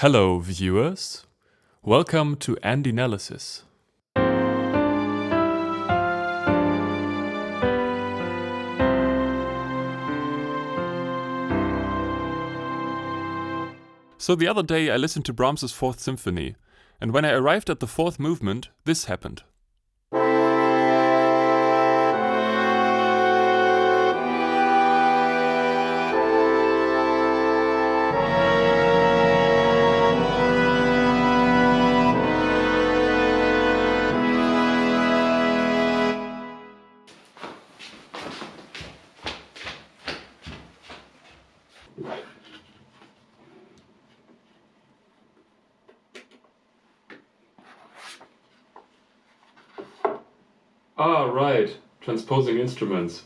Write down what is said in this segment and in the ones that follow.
Hello viewers, welcome to Analysis. So the other day I listened to Brahms' Fourth Symphony, and when I arrived at the fourth movement, this happened. Ah, right, transposing instruments.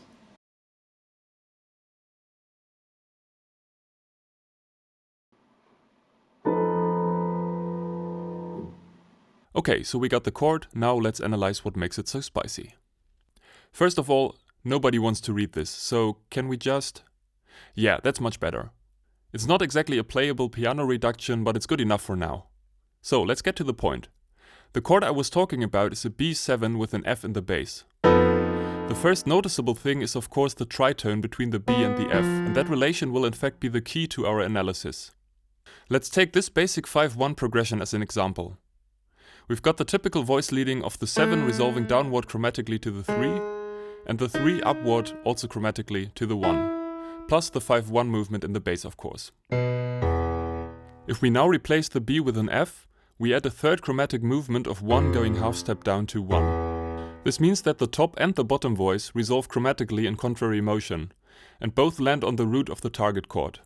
Okay, so we got the chord, now let's analyze what makes it so spicy. First of all, nobody wants to read this, so can we just... Yeah, that's much better. It's not exactly a playable piano reduction, but it's good enough for now. So, let's get to the point. The chord I was talking about is a B7 with an F in the bass. The first noticeable thing is of course the tritone between the B and the F, and that relation will in fact be the key to our analysis. Let's take this basic 5-1 progression as an example. We've got the typical voice leading of the 7 resolving downward chromatically to the 3, and the 3 upward also chromatically to the 1, plus the 5-1 movement in the bass of course. If we now replace the B with an F, we add a third chromatic movement of 1 going half step down to 1. This means that the top and the bottom voice resolve chromatically in contrary motion, and both land on the root of the target chord.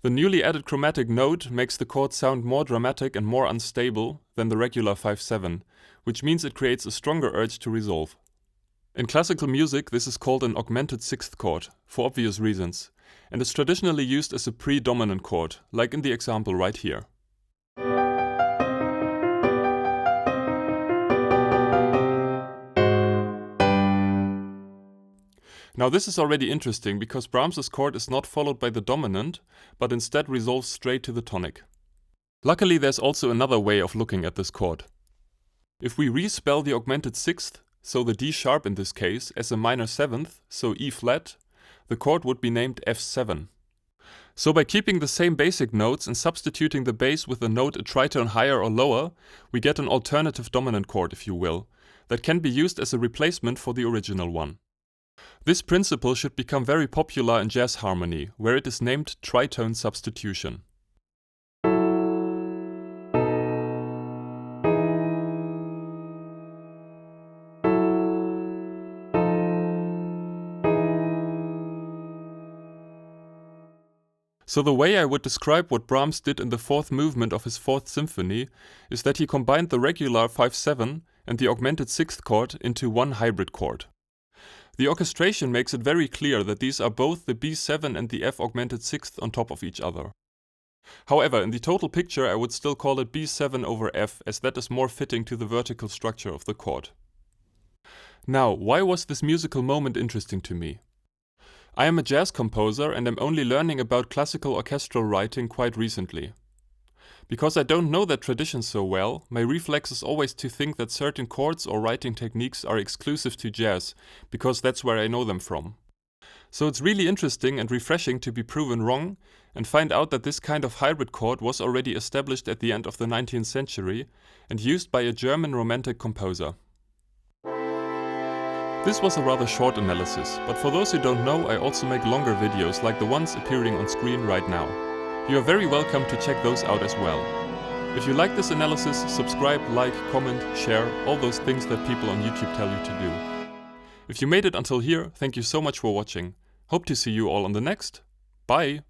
The newly added chromatic note makes the chord sound more dramatic and more unstable than the regular 5-7, which means it creates a stronger urge to resolve. In classical music this is called an augmented sixth chord, for obvious reasons, and is traditionally used as a predominant chord, like in the example right here. Now this is already interesting because Brahms' chord is not followed by the dominant, but instead resolves straight to the tonic. Luckily there's also another way of looking at this chord. If we respell the augmented sixth, so the D sharp in this case, as a minor seventh, so E flat, the chord would be named F7. So by keeping the same basic notes and substituting the bass with a note a tritone higher or lower, we get an alternative dominant chord, if you will, that can be used as a replacement for the original one. This principle should become very popular in jazz harmony, where it is named tritone substitution. So the way I would describe what Brahms did in the fourth movement of his Fourth Symphony is that he combined the regular 5-7 and the augmented sixth chord into one hybrid chord. The orchestration makes it very clear that these are both the B7 and the F augmented sixth on top of each other. However, in the total picture I would still call it B7 over F, as that is more fitting to the vertical structure of the chord. Now, why was this musical moment interesting to me? I am a jazz composer and am only learning about classical orchestral writing quite recently. Because I don't know that tradition so well, my reflex is always to think that certain chords or writing techniques are exclusive to jazz, because that's where I know them from. So it's really interesting and refreshing to be proven wrong and find out that this kind of hybrid chord was already established at the end of the 19th century and used by a German Romantic composer. This was a rather short analysis, but for those who don't know, I also make longer videos like the ones appearing on screen right now. You are very welcome to check those out as well. If you like this analysis, subscribe, like, comment, share, all those things that people on YouTube tell you to do. If you made it until here, thank you so much for watching. Hope to see you all on the next. Bye!